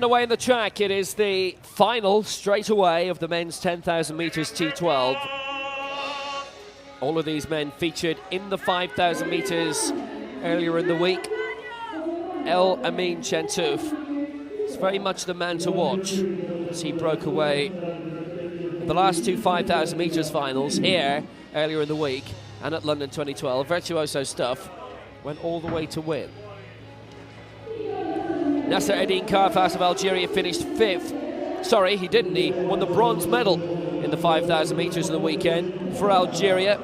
Away in the track, it is the final straight away of the men's 10,000 meters T12. All of these men featured in the 5,000 meters earlier in the week. Amin Chentouf is very much the man to watch as he broke away in the last two 5,000 meters finals here earlier in the week and at London 2012. Virtuoso stuff, went all the way to win. Nacer Eddine Karfas of Algeria finished 5th. Sorry, he didn't. He won the bronze medal in the 5,000 metres of the weekend for Algeria.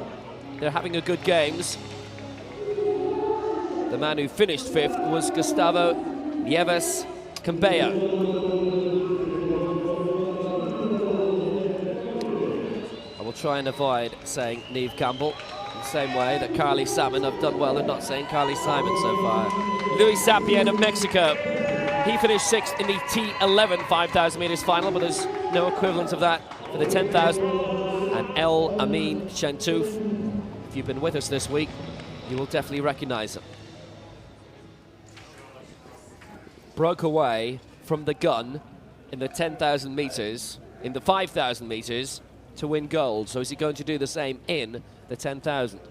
They're having a good games. The man who finished 5th was Gustavo Nieves Kibeho. I will try and avoid saying Neve Campbell in the same way that Carly Simon. I've done well in not saying Carly Simon so far. Zapien of Mexico. He finished 6th in the T11 5,000 metres final, but there's no equivalent of that for the 10,000. And Amin Chentouf, if you've been with us this week, you will definitely recognise him. Broke away from the gun in the 10,000 metres, in the 5,000 metres, to win gold. So is he going to do the same in the 10,000?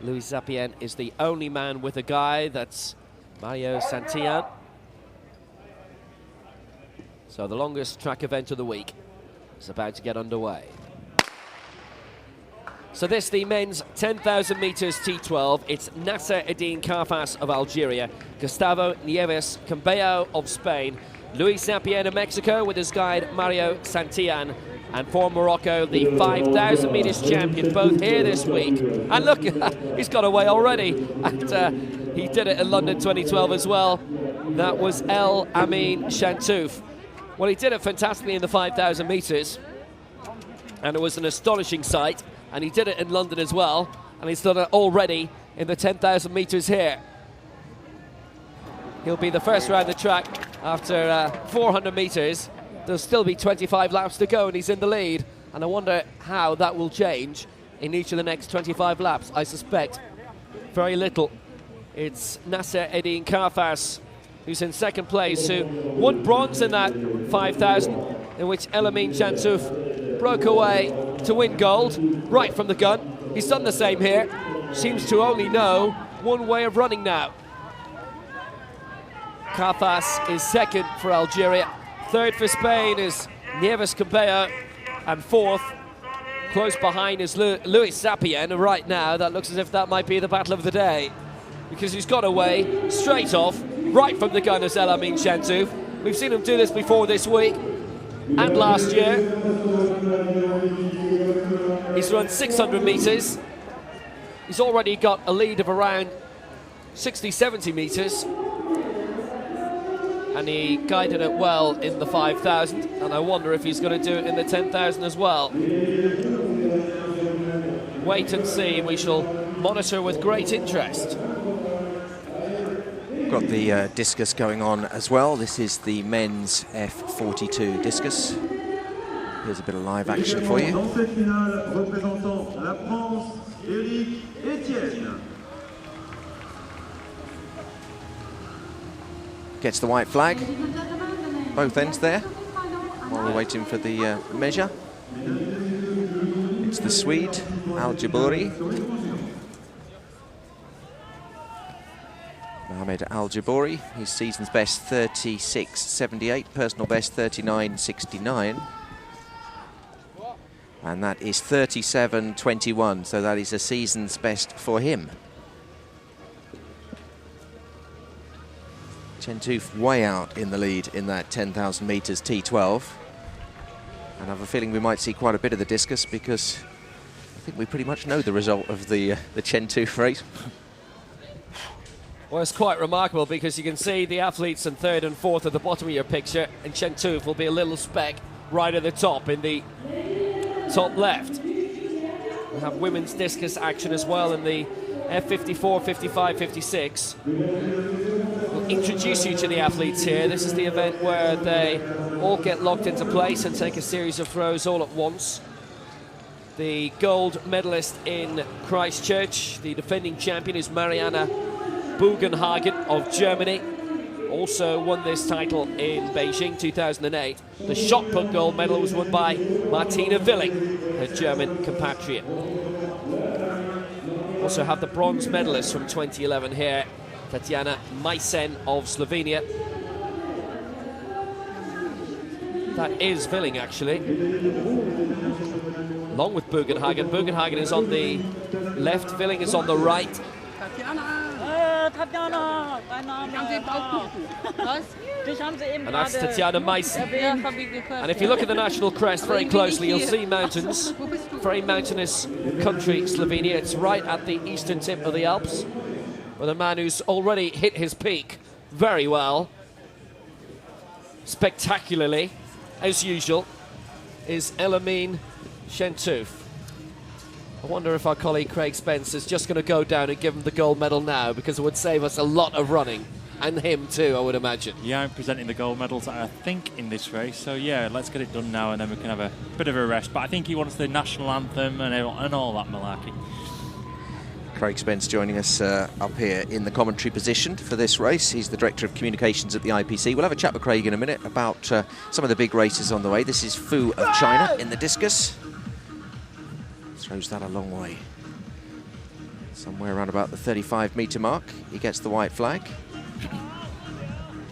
Zapien is the only man with a guy. That's Mario Santillan. So the longest track event of the week is about to get underway. So this, the men's 10,000 metres T12. It's Nacer Eddine Karfas of Algeria, Gustavo Nieves Kibeho of Spain, Zapien of Mexico with his guide Mario Santillan, and for Morocco, the 5,000 metres champion, both here this week. And look, he's got away already. And he did it in London 2012 as well. That was Amin Chentouf. Well, he did it fantastically in the 5,000 metres. And it was an astonishing sight. And he did it in London as well. And he's done it already in the 10,000 metres here. He'll be the first around the track after 400 metres. There'll still be 25 laps to go and he's in the lead. And I wonder how that will change in each of the next 25 laps. I suspect very little. It's Nacer Eddine Karfas who's in second place, who won bronze in that 5,000, in which Amin Chentouf broke away to win gold right from the gun. He's done the same here. Seems to only know one way of running now. Karfas is second for Algeria. Third for Spain is Nieves Kibeho, and fourth, close behind, is Zapien. And right now, that looks as if that might be the battle of the day, because he's got away straight off, right from the gun as Amin Chentouf. We've seen him do this before this week and last year. He's run 600 metres. He's already got a lead of around 60, 70 metres. And he guided it well in the 5,000, and I wonder if he's going to do it in the 10,000 as well. Wait and see, we shall monitor with great interest. Got the discus going on as well. This is the men's F42 discus. Here's a bit of live action for you. Gets the white flag, both ends there, while we're waiting for the measure. It's the Swede, Al-Jabouri. Mohamed Al-Jabouri, his season's best 36.78, personal best 39.69. And that is 37.21, so that is a season's best for him. Chentouf way out in the lead in that 10,000 metres T12. And I have a feeling we might see quite a bit of the discus, because I think we pretty much know the result of the Chentouf race. Well, it's quite remarkable, because you can see the athletes in third and fourth at the bottom of your picture, and Chentouf will be a little speck right at the top in the top left. We'll have women's discus action as well in the F54, 55, 56. We'll introduce you to the athletes here. This is the event where they all get locked into place and take a series of throws all at once. The gold medalist in Christchurch, the defending champion, is Marianne Bugenhagen of Germany. also won this title in Beijing 2008. The shot put gold medal was won by Martina Willing, her German compatriot. Also have the bronze medalist from 2011 here, Tatjana Majsen of Slovenia. That is Willing, actually. Along with Bugenhagen. Bugenhagen is on the left, Willing is on the right. And that's Tatjana Majsen. And if you look at the national crest very closely, you'll see mountains. Very mountainous country, Slovenia. It's right at the eastern tip of the Alps, with a man who's already hit his peak very well, spectacularly, as usual, is Amin Chentouf. I wonder if our colleague Craig Spence is just going to go down and give him the gold medal now, because it would save us a lot of running, and him too, I would imagine. Yeah, I'm presenting the gold medals, I think, in this race. So yeah, let's get it done now, and then we can have a bit of a rest. But I think he wants the national anthem and all that malarkey. Craig Spence joining us up here in the commentary position for this race. He's the Director of Communications at the IPC. We'll have a chat with Craig in a minute about some of the big races on the way. This is Fu of China in the discus. Throws that a long way. Somewhere around about the 35-metre mark, he gets the white flag.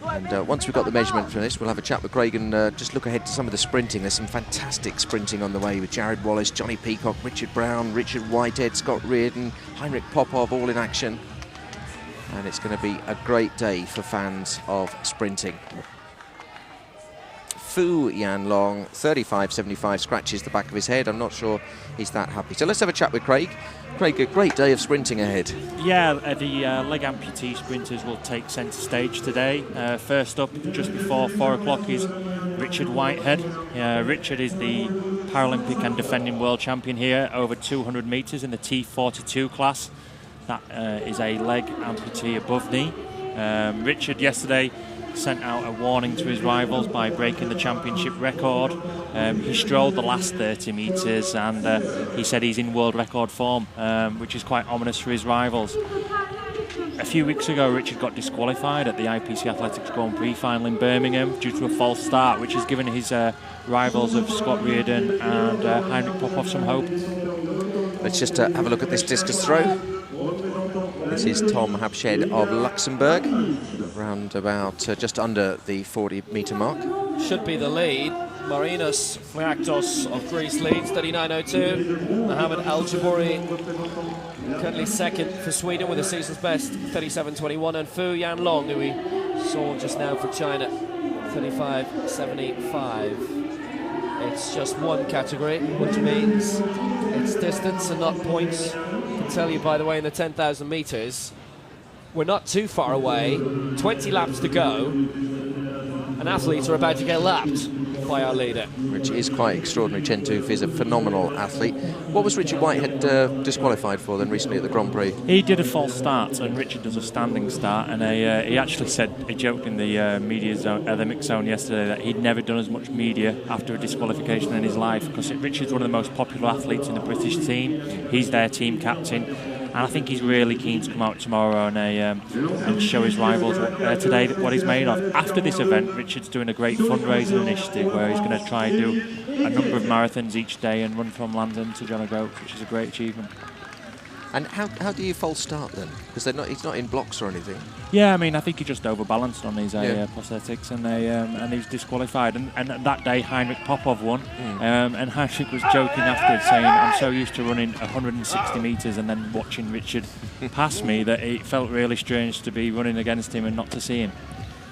And once we've got the measurement from this, we'll have a chat with Craig and just look ahead to some of the sprinting. There's some fantastic sprinting on the way with Jared Wallace, Jonny Peacock, Richard Brown, Richard Whitehead, Scott Reardon, Heinrich Popov all in action. And it's going to be a great day for fans of sprinting. Fu Yanlong, 35.75, scratches the back of his head. I'm not sure he's that happy. So let's have a chat with Craig. Craig, a great day of sprinting ahead. Yeah, the leg amputee sprinters will take centre stage today. First up, just before 4 o'clock, is Richard Whitehead. Richard is the Paralympic and defending world champion here, over 200 metres in the T42 class. That is a leg amputee above knee. Richard yesterday sent out a warning to his rivals by breaking the championship record. He strolled the last 30 metres, and he said he's in world record form, which is quite ominous for his rivals. A few weeks ago, Richard got disqualified at the IPC Athletics Grand Prix final in Birmingham due to a false start, which has given his rivals of Scott Reardon and Heinrich Popov some hope. Let's just have a look at this discus throw. This is Tom Habshed of Luxembourg, around about just under the 40-metre mark. Should be the lead. Marinos Fraktos of Greece leads, 39.02. Mohamed Al-Jabouri currently second for Sweden with a season's best, 37.21. And Fu Yanlong, who we saw just now for China, 35.75. It's just one category, which means it's distance and not points. I can tell you, by the way, in the 10,000 metres, we're not too far away. 20 laps to go, and athletes are about to get lapped by our leader. Which is quite extraordinary. Chentouf is a phenomenal athlete. What was Richard Whitehead disqualified for then recently at the Grand Prix? He did a false start, and Richard does a standing start, and he actually said, he joked in the media zone, the mix zone yesterday, that he'd never done as much media after a disqualification in his life, because Richard's one of the most popular athletes in the British team. He's their team captain, and I think he's really keen to come out tomorrow and show his rivals today what he's made of. After this event, Richard's doing a great fundraising initiative where he's going to try and do a number of marathons each day and run from London to John O'Groats, which is a great achievement. And how do you false start then? Because he's not in blocks or anything. Yeah, I mean, I think he just overbalanced on his prosthetics, and he's disqualified. And that day, Heinrich Popov won, and Heinrich was joking afterwards, saying, "I'm so used to running 160 metres and then watching Richard pass me that it felt really strange to be running against him and not to see him."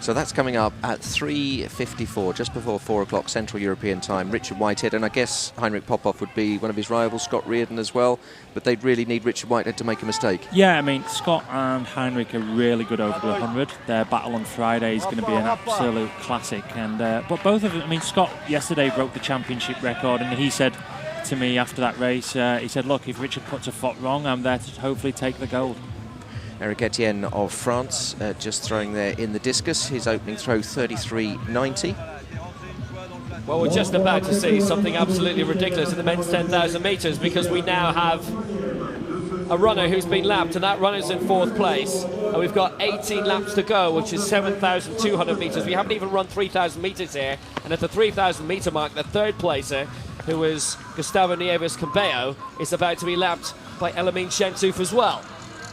So that's coming up at 3:54, just before 4 o'clock Central European time. Richard Whitehead, and I guess Heinrich Popov would be one of his rivals, Scott Reardon as well, but they'd really need Richard Whitehead to make a mistake. Yeah, I mean, Scott and Heinrich are really good over the 100. Their battle on Friday is going to be an absolute classic. And but both of them, I mean, Scott yesterday broke the championship record, and he said to me after that race, he said, "Look, if Richard puts a foot wrong, I'm there to hopefully take the gold." Eric Etienne of France just throwing there in the discus. His opening throw 33.90. Well, we're just about to see something absolutely ridiculous in the men's 10,000 metres, because we now have a runner who's been lapped, and that runner's in 4th place. And we've got 18 laps to go, which is 7,200 metres. We haven't even run 3,000 metres here. And at the 3,000 metre mark, the 3rd placer, who is Gustavo Nieves Kibeho, is about to be lapped by Amin Chentouf as well.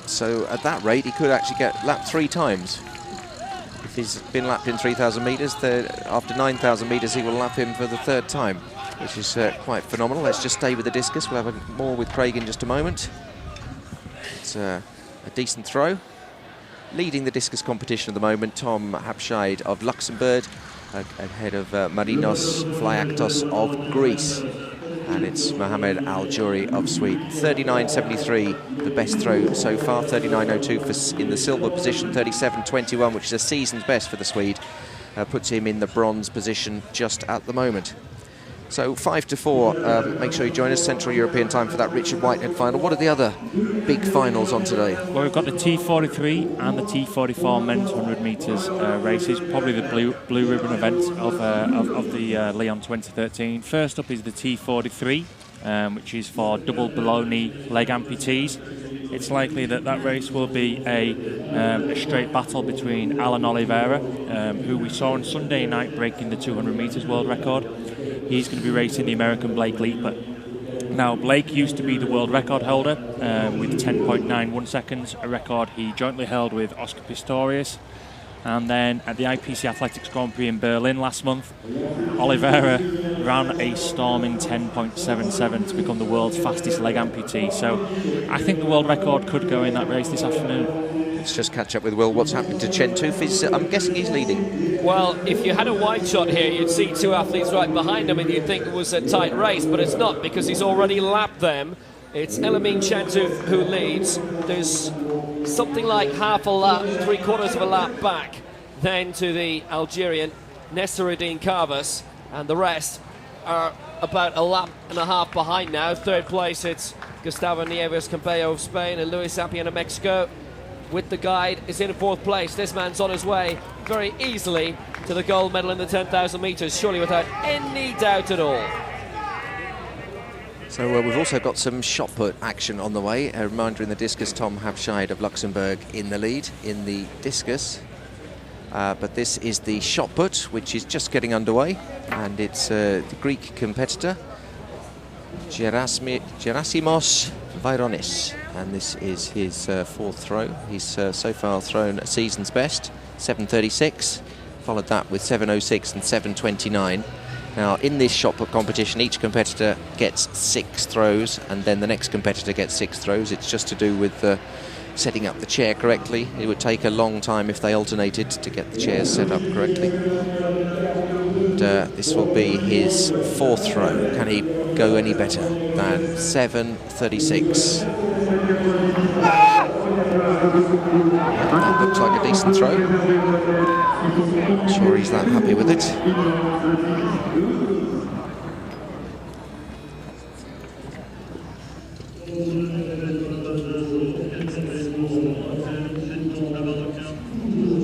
So at that rate, he could actually get lapped 3 times. If he's been lapped in 3,000 metres, after 9,000 metres, he will lap him for the 3rd time, which is quite phenomenal. Let's just stay with the discus. We'll have more with Craig in just a moment. It's a decent throw. Leading the discus competition at the moment, Tom Habscheid of Luxembourg, ahead of Marinos Flyaktos of Greece. And it's Mohamed Al-Jouri of Sweden. 39.73, the best throw so far. 39.02 in the silver position. 37.21, which is a season's best for the Swede. Puts him in the bronze position just at the moment. So 5 to 4, make sure you join us, Central European time for that Richard Whitehead final. What are the other big finals on today? Well, we've got the T43 and the T44 men's 100 metres races, probably the blue ribbon event of the Lyon 2013. First up is the T43, which is for double below knee leg amputees. It's likely that that race will be a straight battle between Alan Oliveira, who we saw on Sunday night breaking the 200 metres world record. He's going to be racing the American Blake Leaper. Now, Blake used to be the world record holder with 10.91 seconds, a record he jointly held with Oscar Pistorius. And then at the IPC Athletics Grand Prix in Berlin last month, Oliveira ran a storming 10.77 to become the world's fastest leg amputee. So I think the world record could go in that race this afternoon. Let's just catch up with Will. What's happening to Chentouf? I'm guessing he's leading. Well, if you had a wide shot here, you'd see 2 athletes right behind him and you'd think it was a tight race, but it's not, because he's already lapped them. It's Amin Chentouf who leads. There's something like half a lap, 3/4 of a lap back then to the Algerian Nacer Karfas, and the rest are about a lap and a half behind now. 3rd place, it's Gustavo Nieves Kibeho of Spain and Zapien of Mexico. With the guide is in 4th place. This man's on his way very easily to the gold medal in the 10,000 metres, surely without any doubt at all. So we've also got some shot put action on the way. A reminder in the discus, Tom Habscheid of Luxembourg in the lead in the discus. But this is the shot put, which is just getting underway. And it's the Greek competitor, Gerasimos Vaironis. And this is his 4th throw. He's so far thrown a season's best, 7.36. Followed that with 7.06 and 7.29. Now, in this shot put competition, each competitor gets 6 throws, and then the next competitor gets 6 throws. It's just to do with setting up the chair correctly. It would take a long time if they alternated to get the chairs set up correctly. And this will be his 4th throw. Can he go any better than 7.36? That looks like a decent throw. Not sure he's that happy with it.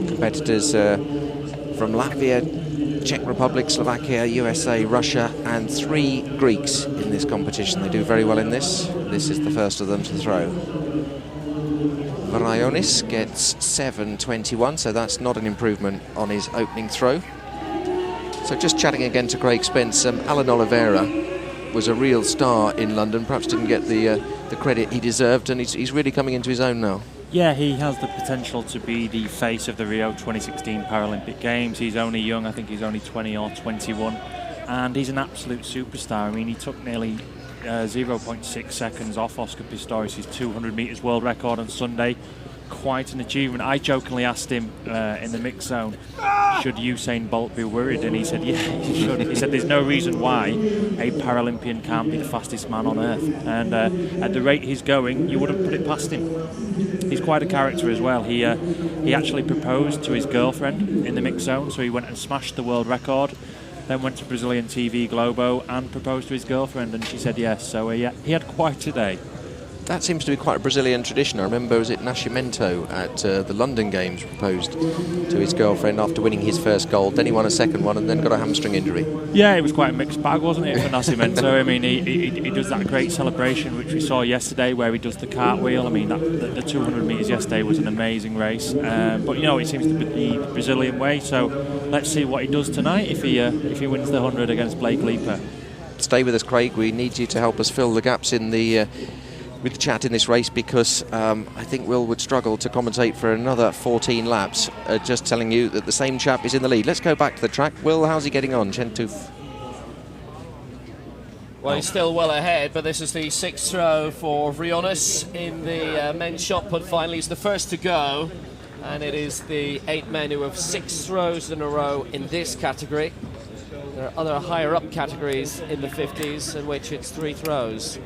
Competitors from Latvia, Czech Republic, Slovakia, USA, Russia, and 3 Greeks in this competition. They do very well in this. This is the first of them to throw. Varionis gets 7.21, so that's not an improvement on his opening throw. So just chatting again to Craig Spence, Alan Oliveira was a real star in London, perhaps didn't get the credit he deserved, and he's really coming into his own now. Yeah, he has the potential to be the face of the Rio 2016 Paralympic Games. He's only young, I think he's only 20 or 21, and he's an absolute superstar. I mean, he took nearly 0.6 seconds off Oscar Pistorius' 200 metres world record on Sunday. Quite an achievement. I jokingly asked him in the mixed zone, should Usain Bolt be worried? And he said, yeah, he should. He said, there's no reason why a Paralympian can't be the fastest man on earth. And at the rate he's going, you wouldn't put it past him. He's quite a character as well. He actually proposed to his girlfriend in the mixed zone, so he went and smashed the world record, then went to Brazilian TV Globo and proposed to his girlfriend, and she said yes. So he had quite a day. that seems to be quite a Brazilian tradition. I remember, was it Nascimento at the London Games proposed to his girlfriend after winning his first gold, then he won a second one and then got a hamstring injury. Yeah, it was quite a mixed bag, wasn't it, for Nascimento? I mean, he does that great celebration which we saw yesterday where he does the cartwheel. I mean, the 200 metres yesterday was an amazing race, but you know, it seems to be the Brazilian way, so let's see what he does tonight if he wins the 100 against Blake Leaper. Stay with us, Craig. We need you to help us fill the gaps in the with the chat in this race, because I think Will would struggle to commentate for another 14 laps. Just telling you that the same chap is in the lead. Let's go back to the track. Will, how's he getting on? Chentouf. Well, he's still well ahead, but this is the 6th throw for Rionis in the men's shot put final. He's the first to go, and it is the 8 men who have 6 throws in a row in this category. There are other higher up categories in the 50s in which it's 3 throws.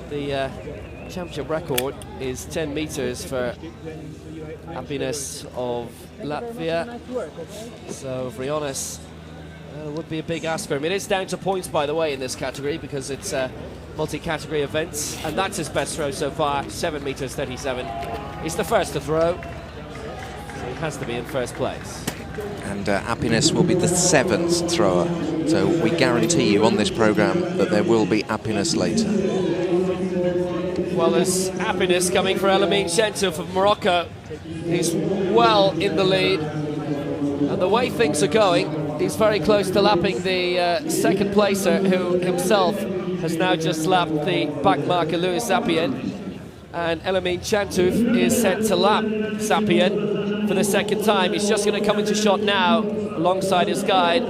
The championship record is 10 metres for Happiness of Latvia. So Rionis would be a big ask for him. It is down to points, by the way, in this category, because it's multi-category events, and that's his best throw so far, 7 metres 37. He's the first to throw, so he has to be in first place. And Happiness will be the 7th thrower, so we guarantee you on this programme that there will be Happiness later. Well, there's Happiness coming for Amin Chentouf of Morocco. He's well in the lead, and the way things are going, he's very close to lapping the second placer, who himself has now just lapped the back marker Zapien. And Amin Chentouf is set to lap Zapien for the second time. He's just going to come into shot now alongside his guide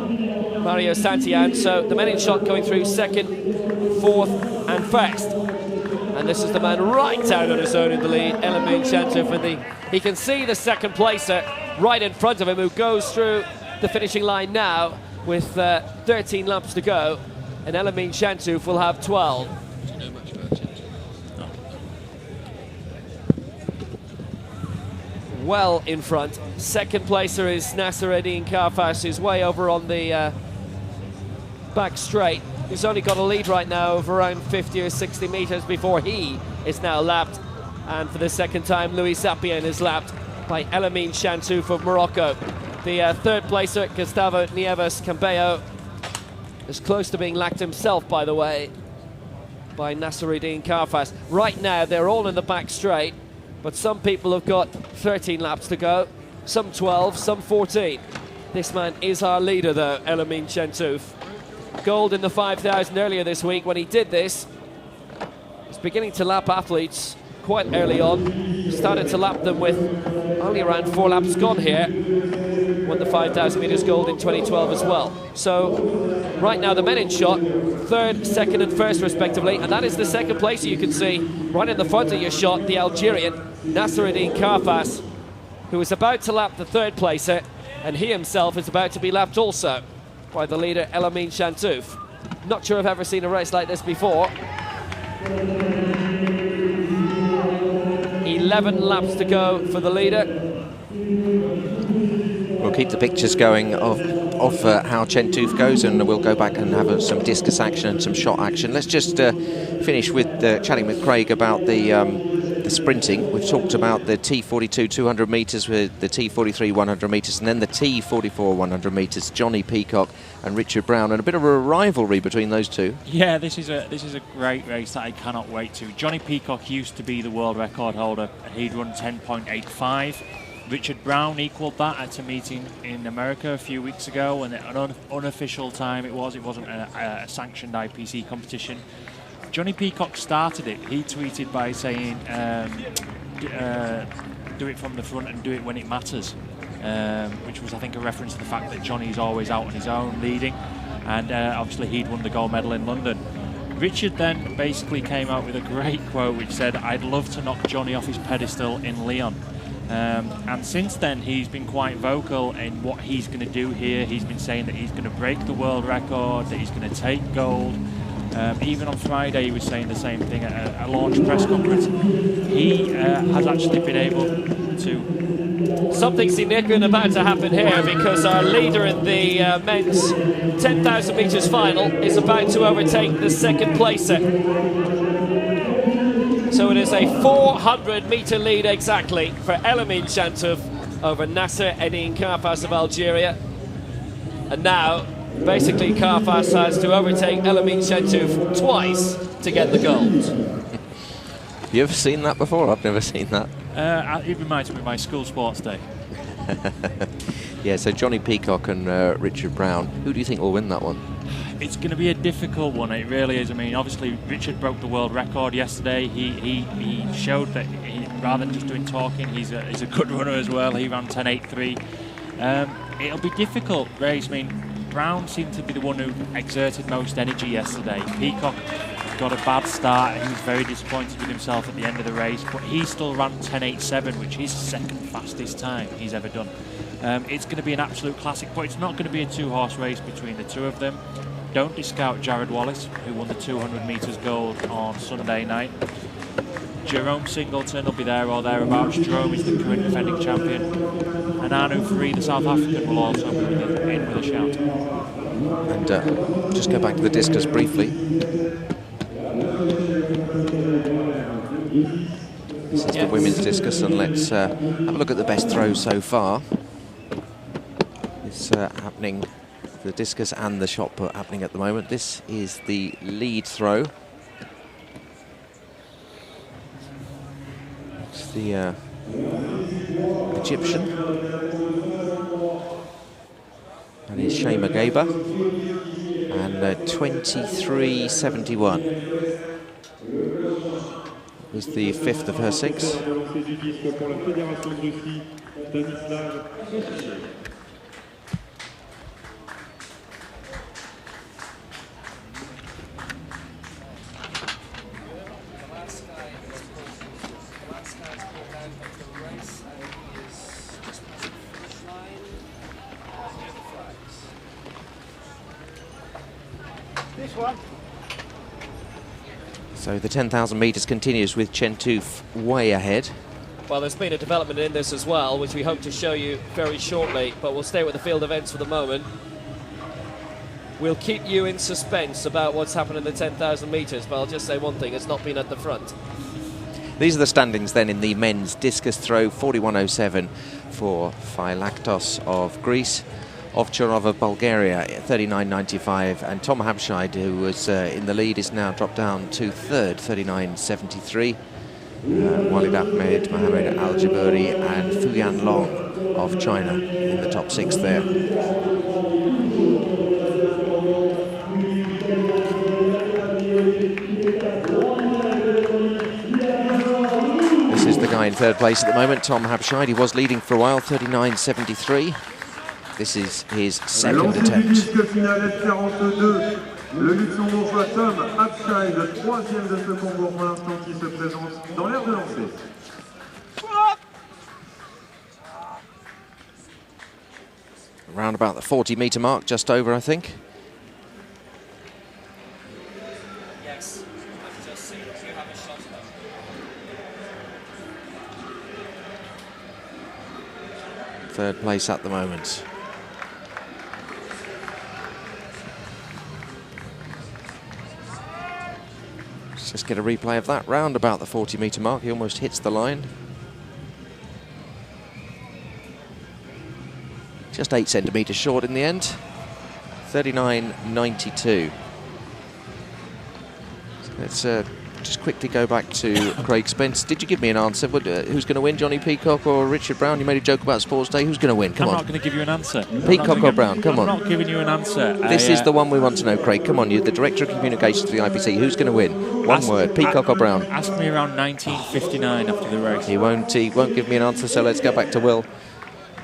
Mario Santillan. So the men in shot going through 2nd, 4th and 1st. And this is the man right down on his own in the lead, Amin Chentouf, and he can see the second placer right in front of him, who goes through the finishing line now with 13 laps to go, and Amin Chentouf will have 12. Do you know much about Chentouf? Well in front. Second placer is Nacer Eddine Karfas, who's way over on the back straight. He's only got a lead right now of around 50 or 60 metres before he is now lapped. And for the second time, Zapien is lapped by Amin Chentouf of Morocco. The third placer, Gustavo Nieves Kibeho, is close to being lapped himself, by the way, by Nacer Eddine Karfas. Right now, they're all in the back straight, but some people have got 13 laps to go, some 12, some 14. This man is our leader, though, Amin Chentouf. Gold in the 5,000 earlier this week. When he did this, he's beginning to lap athletes quite early on. Started to lap them with only around 4 laps gone here. Won the 5,000 metres gold in 2012 as well. So right now the men in shot, 3rd, 2nd and 1st respectively, and that is the second place you can see right in the front of your shot, the Algerian Nacer Eddine Karfas, who is about to lap the 3rd placer, and he himself is about to be lapped also by the leader Amin Chentouf. Not sure I've ever seen a race like this before. 11 laps to go for the leader. We'll keep the pictures going of how Chentouf goes, and we'll go back and have some discus action and some shot action. Let's just finish with chatting with Craig about the sprinting. We've talked about the T42 200 metres with the T43 100 metres, and then the T44 100 metres. Jonny Peacock and Richard Brown, and a bit of a rivalry between those two. Yeah, this is a great race that I cannot wait to. Jonny Peacock used to be the world record holder, and he'd run 10.85. Richard Brown equalled that at a meeting in America a few weeks ago, and an unofficial time it wasn't a sanctioned IPC competition. Jonny Peacock started it. He tweeted by saying, do it from the front and do it when it matters, which was, I think, a reference to the fact that Jonny's always out on his own leading, and obviously he'd won the gold medal in London. Richard then basically came out with a great quote which said, "I'd love to knock Jonny off his pedestal in Lyon." And since then he's been quite vocal in what he's going to do here. He's been saying that he's going to break the world record, that he's going to take gold. Even on Friday he was saying the same thing at a launch press conference. He has actually been able to... Something significant about to happen here, because our leader in the men's 10,000 metres final is about to overtake the second placer. So it is a 400-metre lead exactly for Amin Chentouf over Nacer Eddine Karfas of Algeria. And now, basically, Karfas has to overtake Amin Chentouf twice to get the gold. You ever seen that before? I've never seen that. It reminds me of my school sports day. Yeah, so Jonny Peacock and Richard Brown. Who do you think will win that one? It's going to be a difficult one, it really is. I mean, obviously, Richard broke the world record yesterday. He showed that rather than just doing talking, he's a good runner as well. He ran 10.83. It'll be difficult race. I mean, Brown seemed to be the one who exerted most energy yesterday. Peacock got a bad start. He was very disappointed with himself at the end of the race, but he still ran 10.87, which is second fastest time he's ever done. It's going to be an absolute classic, but it's not going to be a two-horse race between the two of them. Don't discount Jared Wallace, who won the 200 metres gold on Sunday night. Jerome Singleton will be there or thereabouts. Jerome is the current defending champion. And Anu Farid, the South African, will also be in with a shout. And just go back to the discus briefly. This is the women's discus, and let's have a look at the best throws so far. It's happening, the discus and the shot put happening at the moment. This is the lead throw. It's the Egyptian. And it's Shema Gaba. And 23.71. Was the fifth of her six. This one. So the 10,000 metres continues with Chentouf way ahead. Well, there's been a development in this as well, which we hope to show you very shortly, but we'll stay with the field events for the moment. We'll keep you in suspense about what's happened in the 10,000 metres, but I'll just say one thing, it's not been at the front. These are the standings then in the men's discus throw. 41.07 for Phylaktos of Greece. Ovcharov of Bulgaria, 39.95, and Tom Habshide, who was in the lead, is now dropped down to third, 39.73. Walid Ahmed, Mohamed Al-Jaburi, and Fuyan Long of China in the top six there. This is the guy in third place at the moment, Tom Habshide. He was leading for a while, 39.73. This is his second attempt. Le Luxembourgeois Tom Habshide, troisième de ce concours pour l'instant, qui se présente dans l'air de lancer. Around about the 40-metre mark, just over, I think. Yes, I've just seen you have a shot of them. Third place at the moment. Let's just get a replay of that. Round about the 40-metre mark, he almost hits the line. Just 8 centimetres short in the end. 39.92. So let's just quickly go back to Craig Spence. Did you give me an answer? Who's going to win, Jonny Peacock or Richard Brown? You made a joke about Sports Day. Who's going to win? Come on. I'm not going to give you an answer. Peacock or Brown? Come on. I'm not giving you an answer. This is the one we want to know, Craig. Come on, you're the Director of Communications for the IPC. Who's going to win? One word, Peacock or Brown? Ask me around 1959 after the race. He won't give me an answer, so let's go back to Will.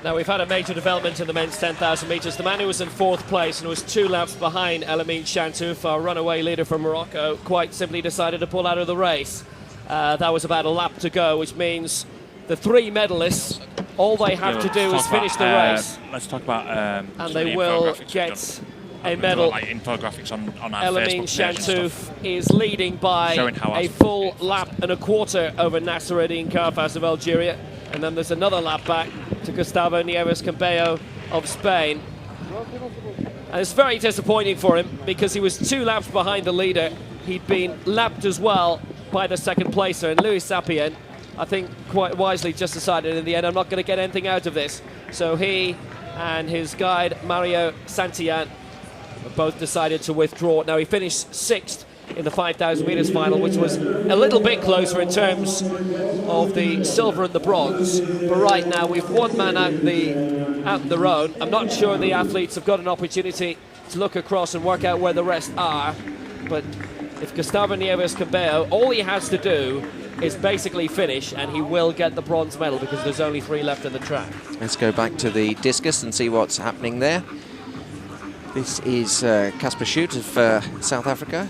Now, we've had a major development in the men's 10,000 metres. The man who was in fourth place and was 2 laps behind Amin Chentouf, our runaway leader from Morocco, quite simply decided to pull out of the race. That was about a lap to go, which means the 3 medalists, all they have to do is finish the race. Let's talk about... and they will get a medal. Like infographics on our Amin Facebook page and Chentouf is leading by a full lap and a quarter over Nacer Eddine Karfas of Algeria. And then there's another lap back to Gustavo Nieves Kibeho of Spain. And it's very disappointing for him because he was 2 laps behind the leader. He'd been lapped as well by the second placer. And Louis Zapien, I think quite wisely just decided in the end, I'm not going to get anything out of this. So he and his guide, Mario Santillan, both decided to withdraw. Now, he finished 6th in the 5,000 metres final, which was a little bit closer in terms of the silver and the bronze. But right now, we've one man out the road. I'm not sure the athletes have got an opportunity to look across and work out where the rest are. But if Gustavo Nieves Kibeho, all he has to do is basically finish, and he will get the bronze medal because there's only 3 left in the track. Let's go back to the discus and see what's happening there. This is Casper Schutt of South Africa.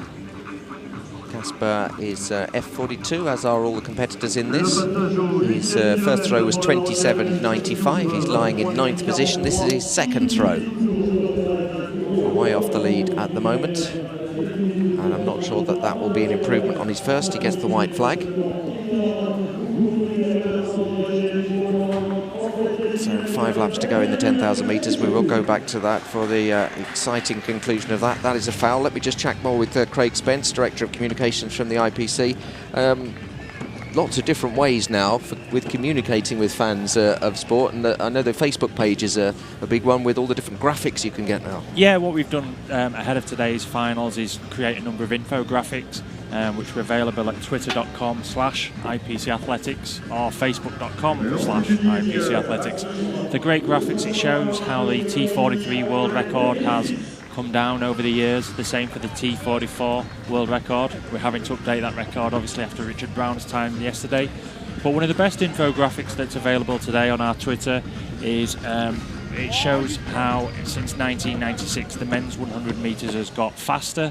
Casper is F42, as are all the competitors in this. His first throw was 27.95. He's lying in 9th position. This is his second throw. Way off the lead at the moment. And I'm not sure that that will be an improvement on his first. He gets the white flag. So 5 laps to go in the 10,000 metres. We will go back to that for the exciting conclusion of that. That is a foul. Let me just chat more with Craig Spence, Director of Communications from the IPC. Lots of different ways now with communicating with fans of sport, and I know the Facebook page is a big one with all the different graphics you can get now. Yeah, what we've done ahead of today's finals is create a number of infographics which are available at twitter.com/IPC Athletics or facebook.com/IPC Athletics. The great graphics, it shows how the T43 world record has come down over the years, the same for the T44 world record. We're having to update that record obviously after Richard Brown's time yesterday. But one of the best infographics that's available today on our Twitter is it shows how since 1996 the men's 100 metres has got faster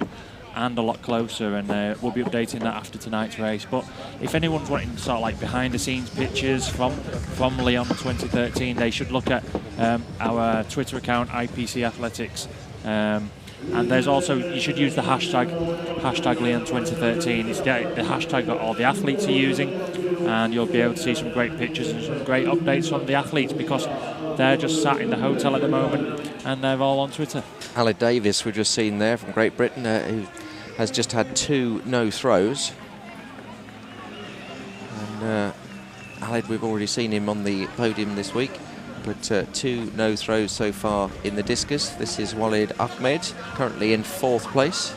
and a lot closer, and we'll be updating that after tonight's race. But if anyone's wanting sort of like behind the scenes pictures from Lyon 2013, they should look at our Twitter account, IPC Athletics. And there's also, you should use the hashtag Lyon 2013. It's the hashtag that all the athletes are using, and you'll be able to see some great pictures and some great updates from the athletes, because they're just sat in the hotel at the moment and they're all on Twitter. Aled Davis, we've just seen there from Great Britain, who has just had 2 no throws. And Aled, we've already seen him on the podium this week, but 2 no throws so far in the discus. This is Walid Ahmed, currently in 4th place.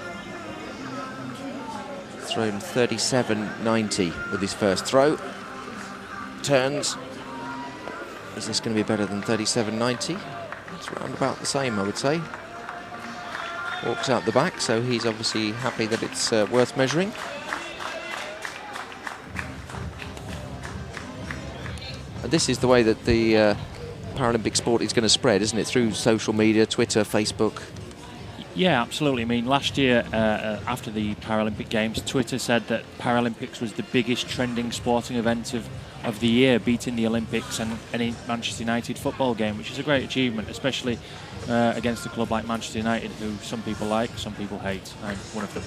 Thrown 37.90 with his first throw. Turns. Is this going to be better than 37.90? It's around about the same, I would say. Walks out the back, so he's obviously happy that it's worth measuring. And this is the way that the Paralympic sport is going to spread, isn't it? Through social media, Twitter, Facebook. Yeah, absolutely. I mean, last year, after the Paralympic Games, Twitter said that Paralympics was the biggest trending sporting event of the year, beating the Olympics and any Manchester United football game, which is a great achievement, especially against a club like Manchester United, who some people like, some people hate. I'm one of them.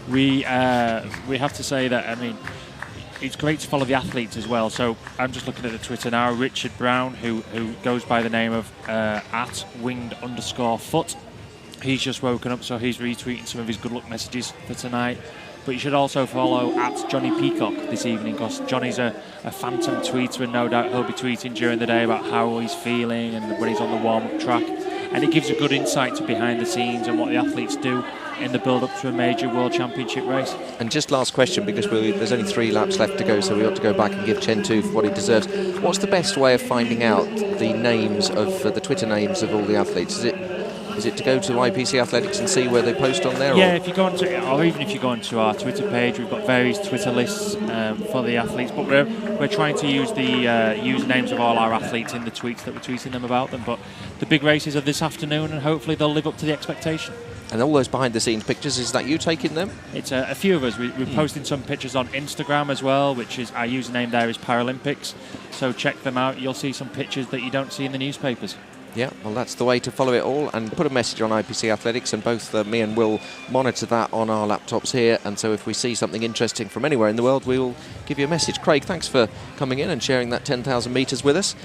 We have to say that, I mean, it's great to follow the athletes as well. So I'm just looking at the Twitter now. Richard Brown, who goes by the name of @winged_foot. He's just woken up, so he's retweeting some of his good luck messages for tonight. But you should also follow @Jonny Peacock this evening, because Johnny's a phantom tweeter, and no doubt he'll be tweeting during the day about how he's feeling and when he's on the warm-up track. And it gives a good insight to behind the scenes and what the athletes do in the build-up to a major World Championship race. And just last question, because there's only 3 laps left to go, so we ought to go back and give Chentouf what he deserves. What's the best way of finding out the names of the Twitter names of all the athletes? Is it to go to IPC Athletics and see where they post on there? Yeah, if you go onto, or even if you go onto our Twitter page, we've got various Twitter lists for the athletes. But we're trying to use the usernames of all our athletes in the tweets that we're tweeting them about them. But the big races are this afternoon, and hopefully they'll live up to the expectation. And all those behind-the-scenes pictures, is that you taking them? It's a few of us. We're posting some pictures on Instagram as well, which is our username there is Paralympics. So check them out. You'll see some pictures that you don't see in the newspapers. Yeah, well, that's the way to follow it all, and put a message on IPC Athletics, and both me and Will monitor that on our laptops here, and so if we see something interesting from anywhere in the world, we will give you a message. Craig, thanks for coming in and sharing that 10,000 metres with us.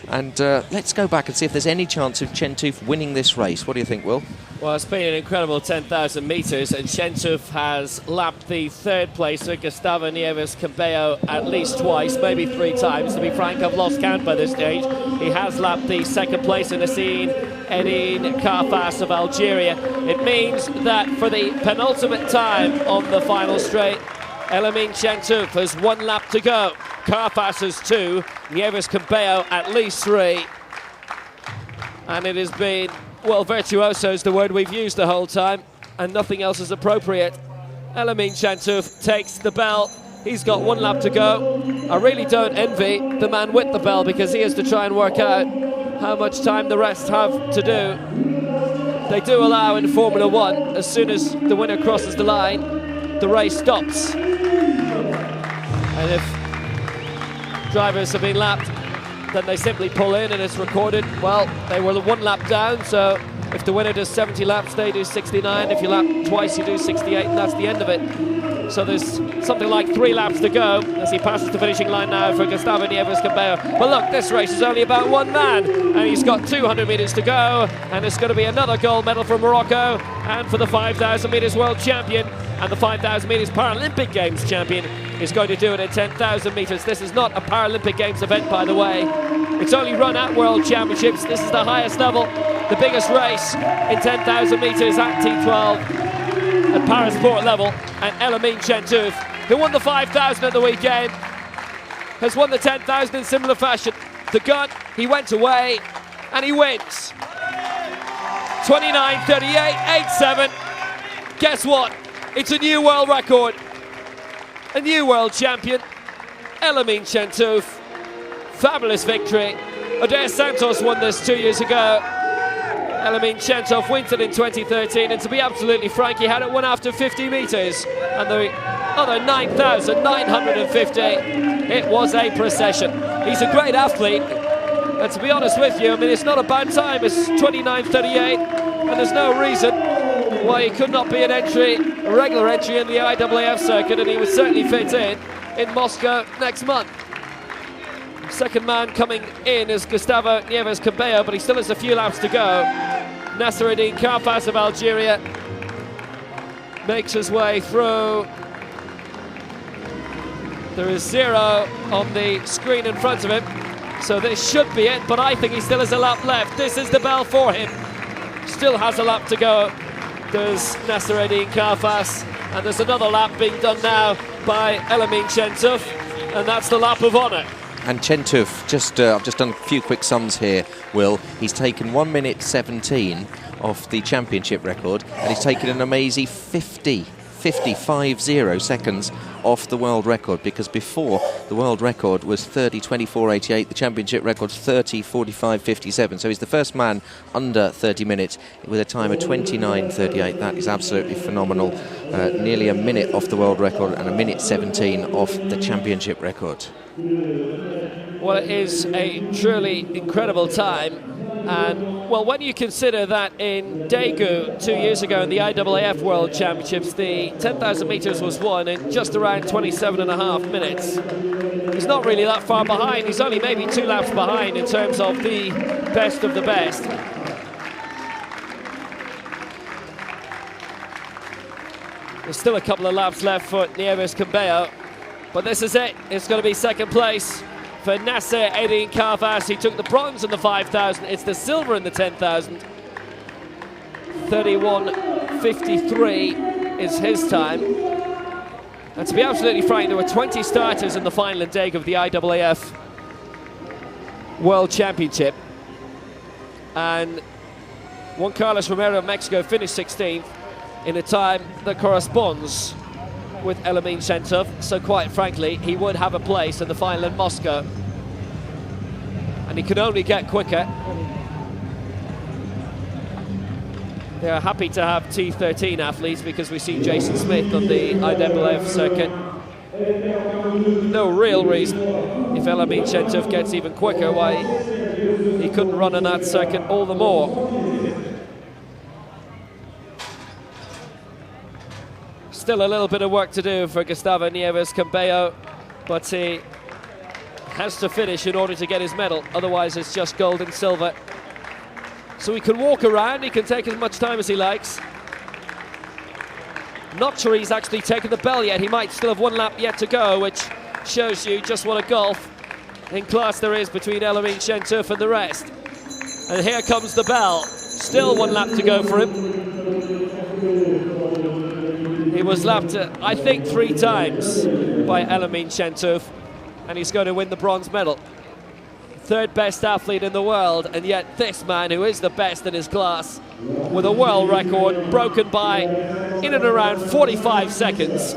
And let's go back and see if there's any chance of Chentouf winning this race. What do you think, Will? Well, it's been an incredible 10,000 metres, and Chentouf has lapped the third placer, Gustavo Nieves Kibeho, at least twice, maybe 3 times. To be frank, I've lost count by this stage. He has lapped the second placer, Eddine Karfas of Algeria. It means that for the penultimate time on the final straight, Amin Chentouf has 1 lap to go. Karfas has 2, Nieves Kibeho at least 3. And it has been, well, virtuoso is the word we've used the whole time, and nothing else is appropriate. Amin Chentouf takes the bell. He's got 1 lap to go. I really don't envy the man with the bell, because he has to try and work out how much time the rest have to do. They do allow in Formula 1, as soon as the winner crosses the line, the race stops. And if drivers have been lapped, then they simply pull in and it's recorded. Well, they were 1 lap down, so if the winner does 70 laps, they do 69. If you lap twice, you do 68, and that's the end of it. So there's something like 3 laps to go as he passes the finishing line now for Gustavo Nieves Kibeho. But look, this race is only about 1 man, and he's got 200 metres to go, and it's going to be another gold medal for Morocco, and for the 5,000 metres world champion, and the 5,000 metres Paralympic Games champion is going to do it at 10,000 metres. This is not a Paralympic Games event, by the way. It's only run at World Championships. This is the highest level, the biggest race in 10,000 metres at T12 at Paris Port level. And Amin Chentouf, who won the 5,000 at the weekend, has won the 10,000 in similar fashion. The gun, he went away, and he wins. 29:38, 8:7. Guess what? It's a new world record. A new world champion, Amin Chentouf. Fabulous victory. Adair Santos won this 2 years ago. Amin Chentouf wins it in 2013, and to be absolutely frank, he had it won after 50 metres, and the other 9,950, it was a procession. He's a great athlete, and to be honest with you, I mean, it's not a bad time. It's 29:38, and there's no reason why he could not be an entry, a regular entry in the IAAF circuit, and he would certainly fit in Moscow next month. Second man coming in is Gustavo Nieves Kibeho, but he still has a few laps to go. Nacer Karfas of Algeria makes his way through. There is 0 on the screen in front of him, so this should be it, but I think he still has a lap left. This is the bell for him. Still has a lap to go. There's Nacer Karfas, and there's another lap being done now by Amin Chentouf, and that's the lap of honour. And Chentouf, I've just done a few quick sums here, Will. He's taken 1 minute 17 off the championship record, and he's taken an amazing 50 seconds off the world record, because before the world record was 30:24:88, the championship record's 30:45:57. So he's the first man under 30 minutes with a time of 29:38. That is absolutely phenomenal. Nearly a minute off the world record and a minute 17 off the championship record. Well, it is a truly incredible time, and well, when you consider that in Daegu 2 years ago in the IAAF World Championships, the 10,000 metres was won in just around 27.5 minutes. He's not really that far behind. He's only maybe 2 laps behind in terms of the best of the best. There's still a couple of laps left for Nieves Kibeho, but this is it. It's going to be second place for Nacer Karfas. He took the bronze in the 5,000. It's the silver in the 10,000. 31:53 is his time. And to be absolutely frank, there were 20 starters in the final in Daegu of the IAAF World Championship. And Juan Carlos Romero of Mexico finished 16th in a time that corresponds with Amin Chentouf, so quite frankly, he would have a place in the final in Moscow, and he can only get quicker. They are happy to have T13 athletes, because we see Jason Smith on the IAAF circuit. No real reason, if Amin Chentouf gets even quicker, why he couldn't run on that circuit all the more. Still a little bit of work to do for Gustavo Nieves Kibeho, but he has to finish in order to get his medal, otherwise it's just gold and silver. So he can walk around, he can take as much time as he likes. Not sure he's actually taken the bell yet. He might still have one lap yet to go, which shows you just what a gulf in class there is between Amin, Chentouf and the rest. And here comes the bell. Still one lap to go for him. He was lapped, I think, 3 times by Amin Chentouf, and he's going to win the bronze medal. 3rd best athlete in the world, and yet this man, who is the best in his class, with a world record broken by in and around 45 seconds.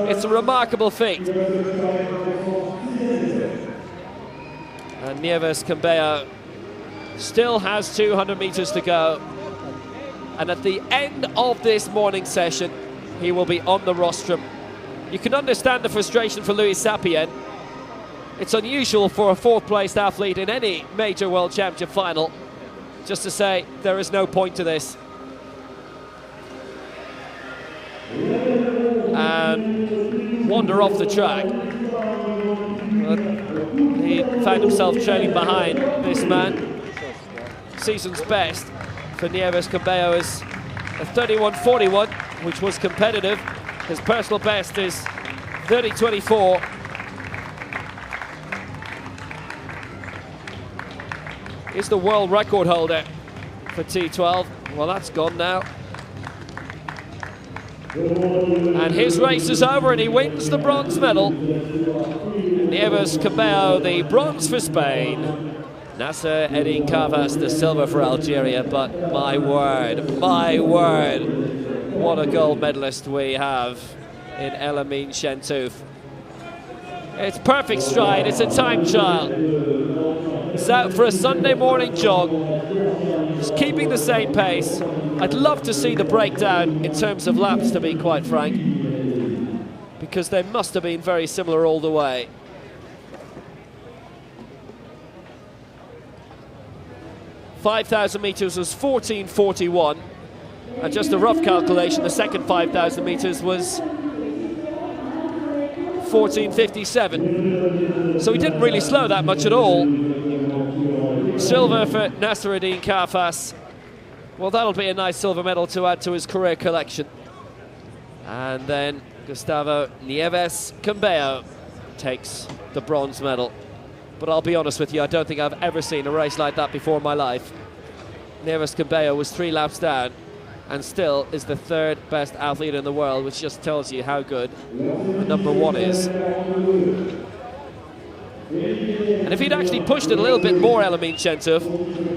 It's a remarkable feat. And Nieves Kibeho still has 200 meters to go. And at the end of this morning session, he will be on the rostrum. You can understand the frustration for Zapien. It's unusual for a 4th-placed athlete in any major world championship final just to say there is no point to this. And wander off the track. But he found himself trailing behind this man. Season's best for Nieves Kibeho is a 31.41, which was competitive. His personal best is 30.24. He's the world record holder for T12. Well, that's gone now. And his race is over and he wins the bronze medal. Nieves Kibeho, the bronze for Spain. Nacer, Eddine, Karfas, the silver for Algeria. But my word, what a gold medalist we have in Amin Chentouf. It's perfect stride, it's a time trial. He's out for a Sunday morning jog. He's keeping the same pace. I'd love to see the breakdown in terms of laps, to be quite frank, because they must have been very similar all the way. .5,000 meters was 14.41, and just a rough calculation, the second 5,000 meters was 14.57. So he didn't really slow that much at all. Silver for Nacer, Eddine, Karfas. Well, that'll be a nice silver medal to add to his career collection. And then Gustavo Nieves Kibeho takes the bronze medal. But I'll be honest with you, I don't think I've ever seen a race like that before in my life. Nieves Kibeho was 3 laps down and still is the 3rd best athlete in the world, which just tells you how good the number 1 is. And if he'd actually pushed it a little bit more, Amin Chentouf,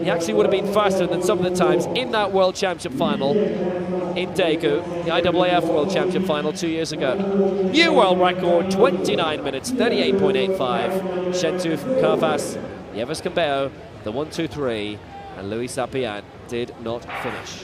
he actually would have been faster than some of the times in that World Championship final in Daegu, the IAAF World Championship final 2 years ago. New world record, 29 minutes, 38.85. Chentouf, Karfas, Nieves Kibeho, the 1, 2, 3, and Zapien did not finish.